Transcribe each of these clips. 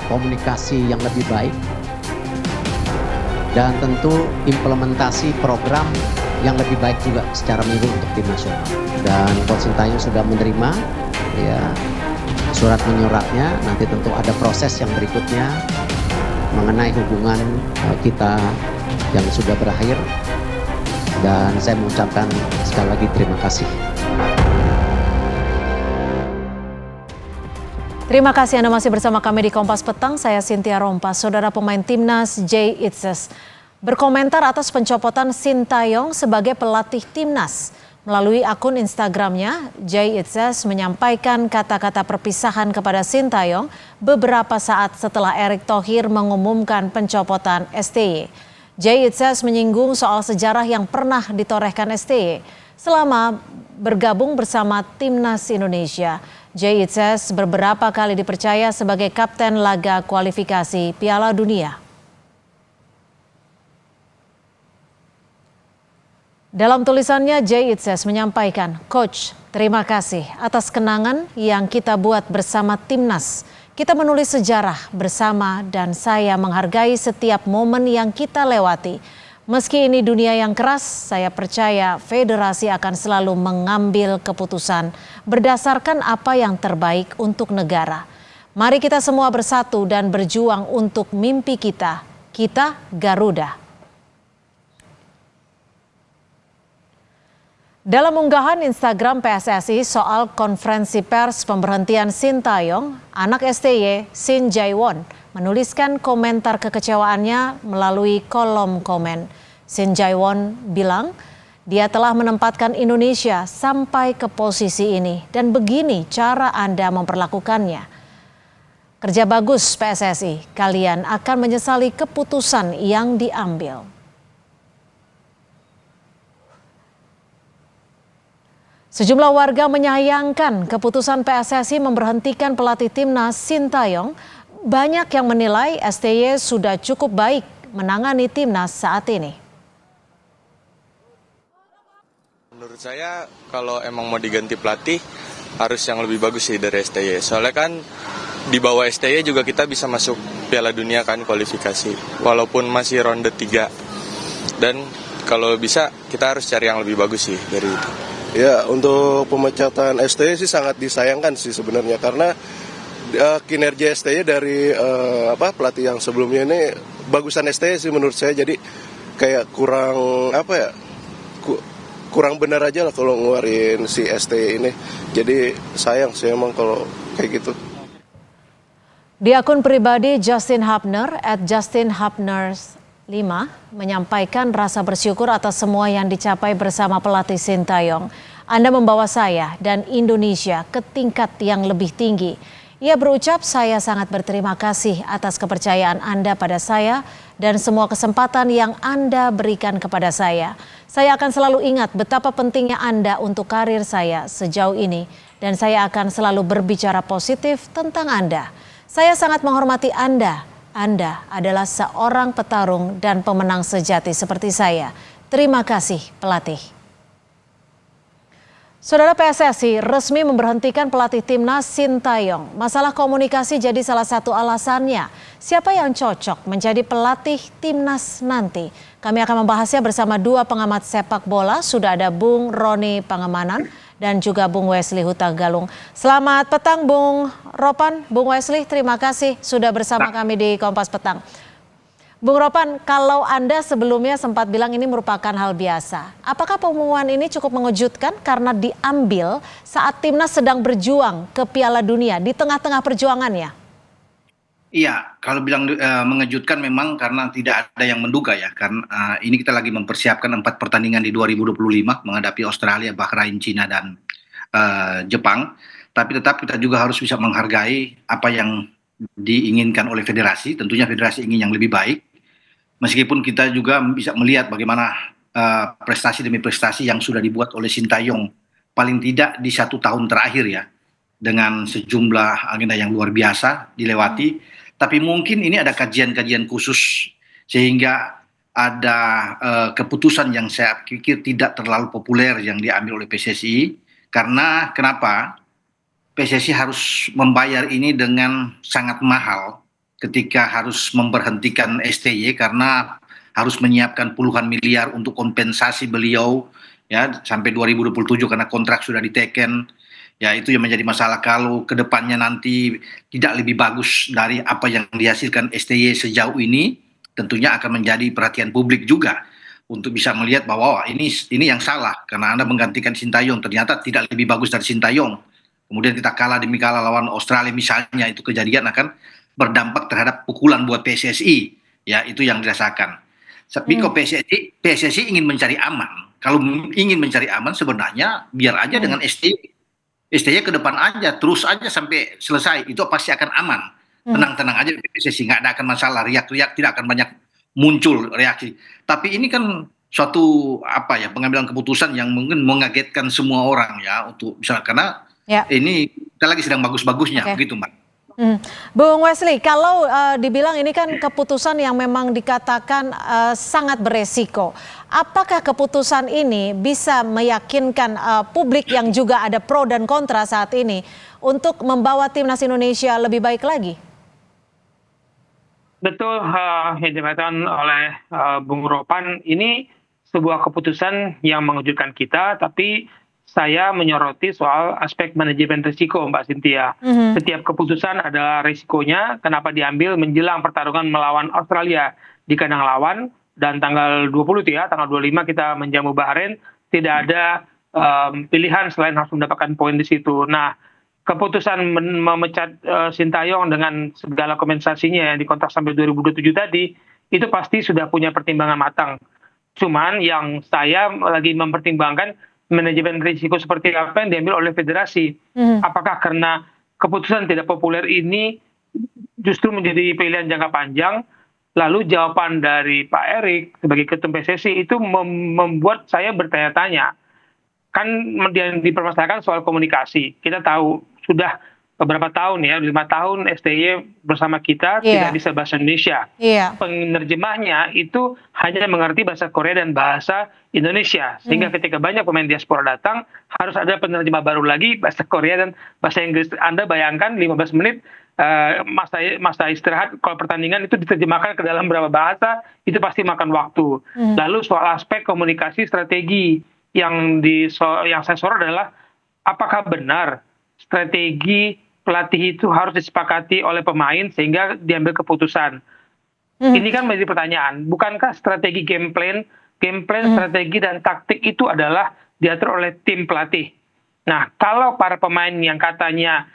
komunikasi yang lebih baik, dan tentu implementasi program yang lebih baik juga secara menyeluruh untuk tim nasional. Dan Coach Sintayong sudah menerima ya surat menyuratnya. Nanti tentu ada proses yang berikutnya mengenai hubungan kita yang sudah berakhir. Dan saya mengucapkan sekali lagi terima kasih. Terima kasih Anda masih bersama kami di Kompas Petang. Saya Cynthia Rompas. Saudara pemain timnas Jay Itzes berkomentar atas pencopotan Sintayong sebagai pelatih timnas. Melalui akun Instagramnya, Jay Itzes menyampaikan kata-kata perpisahan kepada Sintayong beberapa saat setelah Erick Thohir mengumumkan pencopotan STY. Jay Itzes menyinggung soal sejarah yang pernah ditorehkan STY selama bergabung bersama timnas Indonesia. Jay Itzes beberapa kali dipercaya sebagai kapten laga kualifikasi Piala Dunia. Dalam tulisannya, Jay Itzes menyampaikan, "Coach, terima kasih atas kenangan yang kita buat bersama timnas. Kita menulis sejarah bersama dan saya menghargai setiap momen yang kita lewati. Meski ini dunia yang keras, saya percaya federasi akan selalu mengambil keputusan berdasarkan apa yang terbaik untuk negara. Mari kita semua bersatu dan berjuang untuk mimpi kita. Kita Garuda." Dalam unggahan Instagram PSSI soal konferensi pers pemberhentian Sintayong, anak STY Shin Jae-won menuliskan komentar kekecewaannya melalui kolom komen. Shin Jae-won bilang dia telah menempatkan Indonesia sampai ke posisi ini dan begini cara Anda memperlakukannya. Kerja bagus PSSI, kalian akan menyesali keputusan yang diambil. Sejumlah warga menyayangkan keputusan PSSI memberhentikan pelatih timnas Sintayong. Banyak yang menilai STY sudah cukup baik menangani timnas saat ini. Menurut saya kalau emang mau diganti pelatih harus yang lebih bagus sih dari STY. Soalnya kan di bawah STY juga kita bisa masuk Piala Dunia kan kualifikasi. Walaupun masih ronde 3. Dan kalau bisa kita harus cari yang lebih bagus sih dari itu. Ya, untuk pemecatan STY sih sangat disayangkan sih sebenarnya karena kinerja STY dari pelatih yang sebelumnya ini bagusan STY sih menurut saya, jadi kayak kurang benar aja lah kalau ngeluarin si STY ini. Jadi sayang sih emang kalau kayak gitu. Di akun pribadi Justin Hubner @JustinHubners5 menyampaikan rasa bersyukur atas semua yang dicapai bersama pelatih Sintayong. Anda membawa saya dan Indonesia ke tingkat yang lebih tinggi. Ia berucap, saya sangat berterima kasih atas kepercayaan Anda pada saya dan semua kesempatan yang Anda berikan kepada saya. Saya akan selalu ingat betapa pentingnya Anda untuk karir saya sejauh ini dan saya akan selalu berbicara positif tentang Anda. Saya sangat menghormati Anda. Anda adalah seorang petarung dan pemenang sejati seperti saya. Terima kasih pelatih. Saudara, PSSI resmi memberhentikan pelatih timnas Sintayong. Masalah komunikasi jadi salah satu alasannya. Siapa yang cocok menjadi pelatih timnas nanti? Kami akan membahasnya bersama dua pengamat sepak bola. Sudah ada Bung Roni Pangemanan dan juga Bung Wesley Hutagalung. Selamat petang Bung Ropan, Bung Wesley, terima kasih sudah bersama kami di Kompas Petang. Bung Ropan, kalau Anda sebelumnya sempat bilang ini merupakan hal biasa, apakah pengumuman ini cukup mengejutkan karena diambil saat timnas sedang berjuang ke Piala Dunia di tengah-tengah perjuangannya? Iya, kalau bilang mengejutkan memang karena tidak ada yang menduga ya, karena ini kita lagi mempersiapkan 4 pertandingan di 2025 menghadapi Australia, Bahrain, Cina dan Jepang. Tapi tetap kita juga harus bisa menghargai apa yang diinginkan oleh federasi. Tentunya federasi ingin yang lebih baik. Meskipun kita juga bisa melihat bagaimana prestasi demi prestasi yang sudah dibuat oleh Sintayong paling tidak di 1 tahun terakhir ya, dengan sejumlah agenda yang luar biasa dilewati. Tapi mungkin ini ada kajian-kajian khusus sehingga ada keputusan yang saya pikir tidak terlalu populer yang diambil oleh PSSI. Karena kenapa? PSSI harus membayar ini dengan sangat mahal ketika harus memberhentikan STY karena harus menyiapkan puluhan miliar untuk kompensasi beliau ya sampai 2027 karena kontrak sudah diteken. Ya itu yang menjadi masalah kalau kedepannya nanti tidak lebih bagus dari apa yang dihasilkan STY sejauh ini, tentunya akan menjadi perhatian publik juga untuk bisa melihat bahwa ini yang salah karena Anda menggantikan Sintayong ternyata tidak lebih bagus dari Sintayong. Kemudian kita kalah demi kalah lawan Australia misalnya, itu kejadian akan berdampak terhadap pukulan buat PSSI. Ya itu yang dirasakan. Tapi kok PSSI ingin mencari aman. Kalau ingin mencari aman sebenarnya biar aja dengan STY ke depan aja, terus aja sampai selesai, itu pasti akan aman. Tenang-tenang aja PSSI, nggak ada akan masalah, riak-riak tidak akan banyak muncul reaksi. Tapi ini kan suatu pengambilan keputusan yang mungkin mengagetkan semua orang ya untuk bisa karena ini kita lagi sedang bagus-bagusnya begitu Mbak. Bung Wesley, kalau dibilang ini kan keputusan yang memang dikatakan sangat beresiko, apakah keputusan ini bisa meyakinkan publik yang juga ada pro dan kontra saat ini untuk membawa timnas Indonesia lebih baik lagi? Betul, yang dikatakan oleh Bung Ropan, ini sebuah keputusan yang mengejutkan kita, tapi saya menyoroti soal aspek manajemen risiko, Mbak Cynthia. Setiap keputusan ada risikonya, kenapa diambil menjelang pertarungan melawan Australia di kandang lawan, dan tanggal 20 tanggal 25 kita menjamu Bahrain, tidak ada pilihan selain harus mendapatkan poin di situ. Nah, keputusan memecat Sintayong dengan segala kompensasinya yang dikontrak sampai 2027 tadi, itu pasti sudah punya pertimbangan matang. Cuman yang saya lagi mempertimbangkan manajemen risiko seperti apa yang diambil oleh federasi. Apakah karena keputusan tidak populer ini justru menjadi pilihan jangka panjang, lalu jawaban dari Pak Erik sebagai ketum PSSI itu membuat saya bertanya-tanya. Kan yang dipermasalahkan soal komunikasi. Kita tahu sudah beberapa tahun ya, 5 tahun STY bersama kita tidak bisa bahasa Indonesia. Penerjemahnya itu hanya mengerti bahasa Korea dan bahasa Indonesia. Sehingga ketika banyak pemain diaspora datang, harus ada penerjemah baru lagi bahasa Korea dan bahasa Inggris. Anda bayangkan 15 menit masa istirahat kalau pertandingan itu diterjemahkan ke dalam berapa bahasa, itu pasti makan waktu. Lalu soal aspek komunikasi strategi yang saya sorot adalah apakah benar strategi pelatih itu harus disepakati oleh pemain sehingga diambil keputusan. Ini kan menjadi pertanyaan. Bukankah strategi game plan, strategi dan taktik itu adalah diatur oleh tim pelatih. Nah, kalau para pemain yang katanya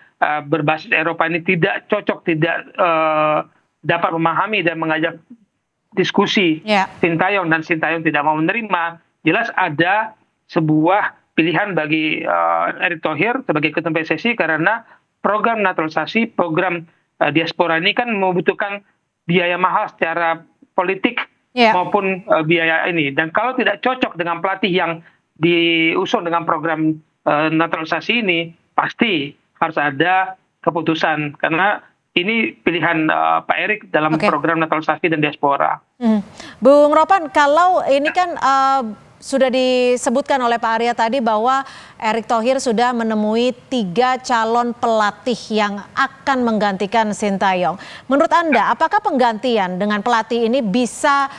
berbasis Eropa ini tidak cocok, tidak dapat memahami dan mengajak diskusi Sintayong dan Sintayong tidak mau menerima, jelas ada sebuah pilihan bagi Erick Thohir sebagai ketum PSSI karena program naturalisasi, program diaspora ini kan membutuhkan biaya mahal secara politik maupun biaya ini. Dan kalau tidak cocok dengan pelatih yang diusung dengan program naturalisasi ini, pasti harus ada keputusan. Karena ini pilihan Pak Erik dalam program naturalisasi dan diaspora. Bung Ropan, kalau ini kan sudah disebutkan oleh Pak Arya tadi bahwa Erick Thohir sudah menemui 3 calon pelatih yang akan menggantikan Sintayong. Menurut Anda, apakah penggantian dengan pelatih ini bisa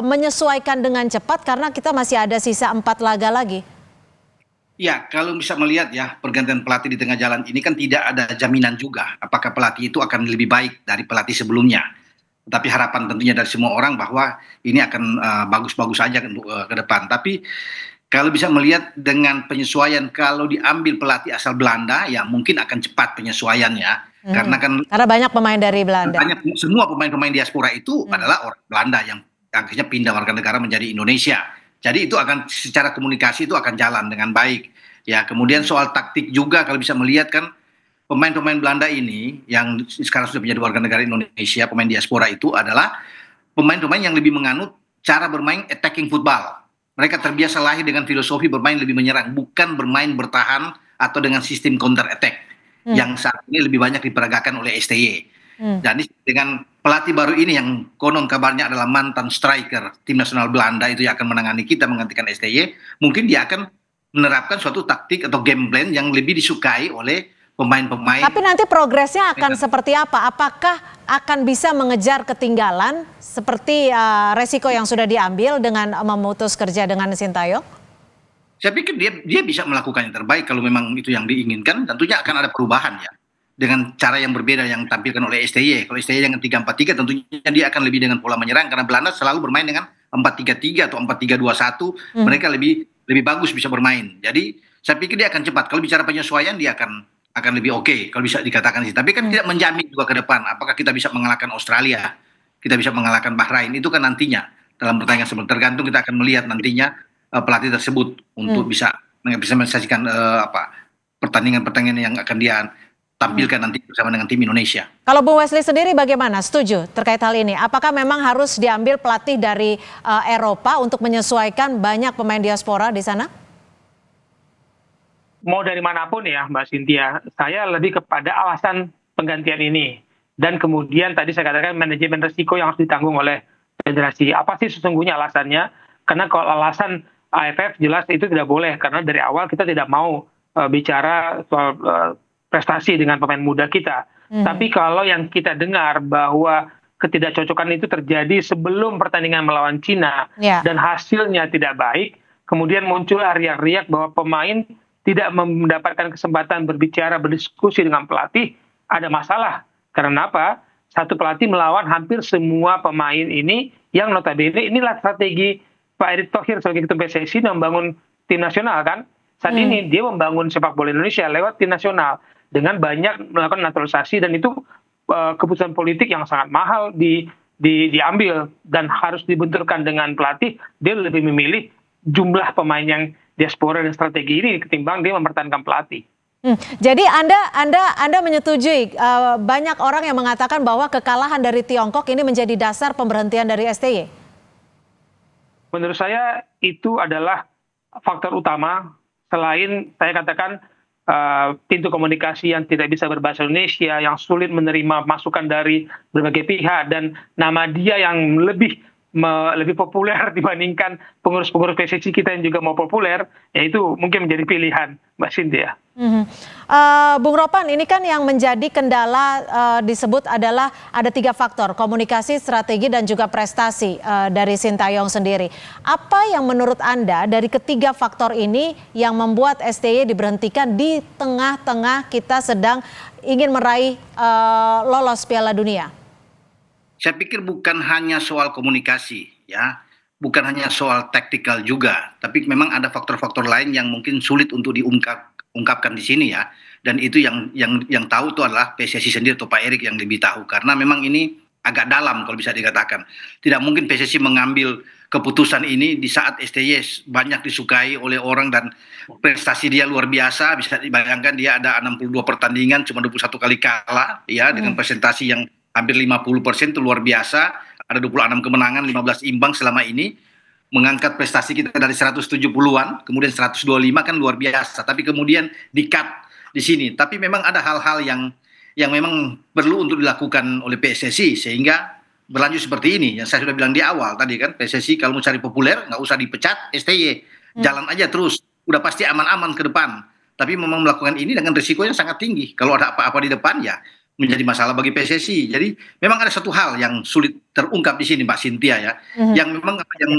menyesuaikan dengan cepat karena kita masih ada sisa 4 laga lagi? Ya, kalau bisa melihat ya pergantian pelatih di tengah jalan ini kan tidak ada jaminan juga apakah pelatih itu akan lebih baik dari pelatih sebelumnya. Tapi harapan tentunya dari semua orang bahwa ini akan bagus-bagus saja ke depan. Tapi kalau bisa melihat dengan penyesuaian, kalau diambil pelatih asal Belanda, ya mungkin akan cepat penyesuaiannya. Karena banyak pemain dari Belanda. Semua pemain-pemain diaspora itu adalah orang Belanda yang akhirnya pindah warga negara menjadi Indonesia. Jadi itu akan secara komunikasi itu akan jalan dengan baik. Ya, kemudian soal taktik juga kalau bisa melihat kan, pemain-pemain Belanda ini yang sekarang sudah menjadi warga negara Indonesia, pemain diaspora itu adalah pemain-pemain yang lebih menganut cara bermain attacking football. Mereka terbiasa lahir dengan filosofi bermain lebih menyerang, bukan bermain bertahan atau dengan sistem counter attack yang saat ini lebih banyak diperagakan oleh STY. Jadi dengan pelatih baru ini yang konon kabarnya adalah mantan striker tim nasional Belanda itu yang akan menangani kita menggantikan STY, mungkin dia akan menerapkan suatu taktik atau game plan yang lebih disukai oleh pemain-pemain. Tapi nanti progresnya akan seperti apa? Apakah akan bisa mengejar ketinggalan seperti resiko yang sudah diambil dengan memutus kerja dengan Sintayong? Saya pikir dia bisa melakukan yang terbaik kalau memang itu yang diinginkan. Tentunya akan ada perubahan ya, dengan cara yang berbeda yang ditampilkan oleh STY. Kalau STY dengan 3-4-3 tentunya dia akan lebih dengan pola menyerang, karena Belanda selalu bermain dengan 4-3-3 atau 4-3-2-1. Mereka lebih bagus bisa bermain. Jadi saya pikir dia akan cepat. Kalau bicara penyesuaian dia akan lebih oke, kalau bisa dikatakan sih. Tapi kan tidak menjamin juga ke depan apakah kita bisa mengalahkan Australia, kita bisa mengalahkan Bahrain. Itu kan nantinya dalam pertandingan sebelum, tergantung, kita akan melihat nantinya pelatih tersebut untuk bisa mensaksikan pertandingan-pertandingan yang akan dia tampilkan nanti bersama dengan tim Indonesia. Kalau Bung Wesley sendiri bagaimana? Setuju terkait hal ini? Apakah memang harus diambil pelatih dari Eropa untuk menyesuaikan banyak pemain diaspora di sana? Mau dari manapun ya Mbak Cynthia, saya lebih kepada alasan penggantian ini. Dan kemudian tadi saya katakan manajemen risiko yang harus ditanggung oleh federasi. Apa sih sesungguhnya alasannya? Karena kalau alasan AFF jelas itu tidak boleh, karena dari awal kita tidak mau bicara soal prestasi dengan pemain muda kita. Tapi kalau yang kita dengar bahwa ketidakcocokan itu terjadi sebelum pertandingan melawan Cina dan hasilnya tidak baik, kemudian muncul riak-riak bahwa pemain tidak mendapatkan kesempatan berbicara, berdiskusi dengan pelatih, ada masalah. Karena apa? Satu pelatih melawan hampir semua pemain ini yang notabene inilah strategi Pak Erick Thohir sebagai ketua PSSI membangun tim nasional kan. Saat ini dia membangun sepak bola Indonesia lewat tim nasional dengan banyak melakukan naturalisasi, dan itu keputusan politik yang sangat mahal diambil dan harus dibenturkan dengan pelatih. Dia lebih memilih jumlah pemain yang diaspora dan strategi ini ketimbang dia mempertahankan pelatih. Jadi Anda menyetujui banyak orang yang mengatakan bahwa kekalahan dari Tiongkok ini menjadi dasar pemberhentian dari STY? Menurut saya itu adalah faktor utama, selain saya katakan pintu komunikasi yang tidak bisa berbahasa Indonesia, yang sulit menerima masukan dari berbagai pihak, dan nama dia yang lebih populer dibandingkan pengurus-pengurus PSSI kita yang juga mau populer, ya itu mungkin menjadi pilihan Mbak Cynthia. Bung Ropan, ini kan yang menjadi kendala disebut adalah ada 3 faktor, komunikasi, strategi, dan juga prestasi dari Sintayong sendiri. Apa yang menurut Anda dari ketiga faktor ini yang membuat STY diberhentikan di tengah-tengah kita sedang ingin meraih lolos Piala Dunia? Saya pikir bukan hanya soal komunikasi ya, bukan hanya soal taktikal juga, tapi memang ada faktor-faktor lain yang mungkin sulit untuk diungkapkan di sini ya. Dan itu yang tahu itu adalah PSSI sendiri atau Pak Erick yang lebih tahu, karena memang ini agak dalam kalau bisa dikatakan. Tidak mungkin PSSI mengambil keputusan ini di saat STY banyak disukai oleh orang dan prestasi dia luar biasa. Bisa dibayangkan dia ada 62 pertandingan cuma 21 kali kalah ya, dengan presentasi yang hampir 50% itu luar biasa. Ada 26 kemenangan, 15 imbang selama ini. Mengangkat prestasi kita dari 170-an, kemudian 125 kan luar biasa. Tapi kemudian di-cut di sini. Tapi memang ada hal-hal yang memang perlu untuk dilakukan oleh PSSI sehingga berlanjut seperti ini. Yang saya sudah bilang di awal tadi kan, PSSI kalau mau cari populer nggak usah dipecat STY. Jalan aja terus. Udah pasti aman-aman ke depan. Tapi memang melakukan ini dengan risiko yang sangat tinggi. Kalau ada apa-apa di depan ya menjadi masalah bagi PSSI. Jadi memang ada satu hal yang sulit terungkap di sini Mbak Cynthia ya. Yang memang yang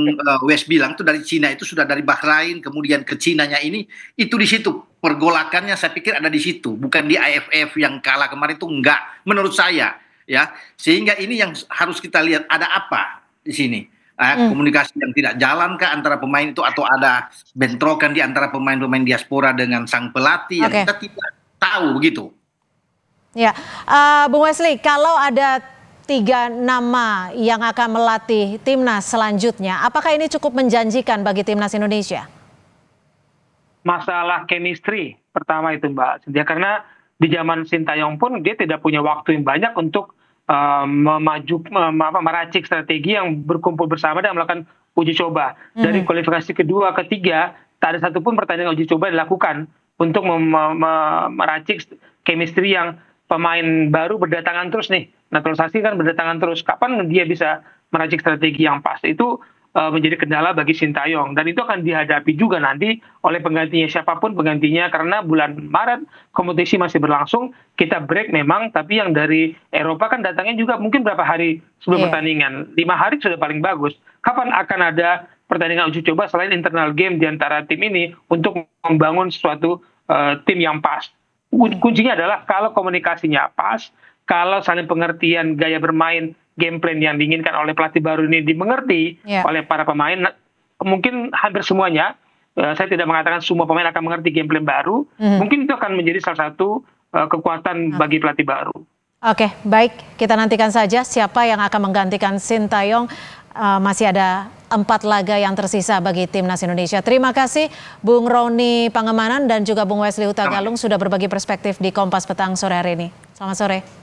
Wes bilang itu dari Cina itu sudah dari Bahrain kemudian ke Cinanya ini itu di situ pergolakannya saya pikir ada di situ, bukan di AFF yang kalah kemarin itu enggak menurut saya ya. Sehingga ini yang harus kita lihat ada apa di sini. Komunikasi yang tidak jalan kah antara pemain itu, atau ada bentrokan di antara pemain-pemain diaspora dengan sang pelatih yang kita tidak tahu begitu. Ya, Bung Wesley, kalau ada 3 nama yang akan melatih timnas selanjutnya, apakah ini cukup menjanjikan bagi timnas Indonesia? Masalah chemistry pertama itu Mbak Cynthia, karena di zaman Sintayong pun dia tidak punya waktu yang banyak untuk meracik strategi yang berkumpul bersama dan melakukan uji coba. Dari kualifikasi kedua, ketiga, tak ada satupun pertandingan uji coba dilakukan untuk meracik chemistry yang pemain baru berdatangan terus nih, naturalisasi kan berdatangan terus. Kapan dia bisa meracik strategi yang pas? Itu menjadi kendala bagi Sintayong, dan itu akan dihadapi juga nanti oleh penggantinya, siapapun penggantinya, karena bulan Maret kompetisi masih berlangsung, kita break memang, tapi yang dari Eropa kan datangnya juga mungkin berapa hari sebelum pertandingan, 5 hari sudah paling bagus. Kapan akan ada pertandingan uji coba selain internal game di antara tim ini untuk membangun suatu tim yang pas? Kuncinya adalah kalau komunikasinya pas, kalau saling pengertian gaya bermain, game plan yang diinginkan oleh pelatih baru ini dimengerti oleh para pemain, mungkin hampir semuanya, saya tidak mengatakan semua pemain akan mengerti game plan baru, mungkin itu akan menjadi salah satu kekuatan bagi pelatih baru. Oke, baik, kita nantikan saja siapa yang akan menggantikan Sintayong. Masih ada 4 laga yang tersisa bagi Timnas Indonesia. Terima kasih Bung Roni Pangemanan dan juga Bung Wesley Hutagalung sudah berbagi perspektif di Kompas Petang sore hari ini. Selamat sore.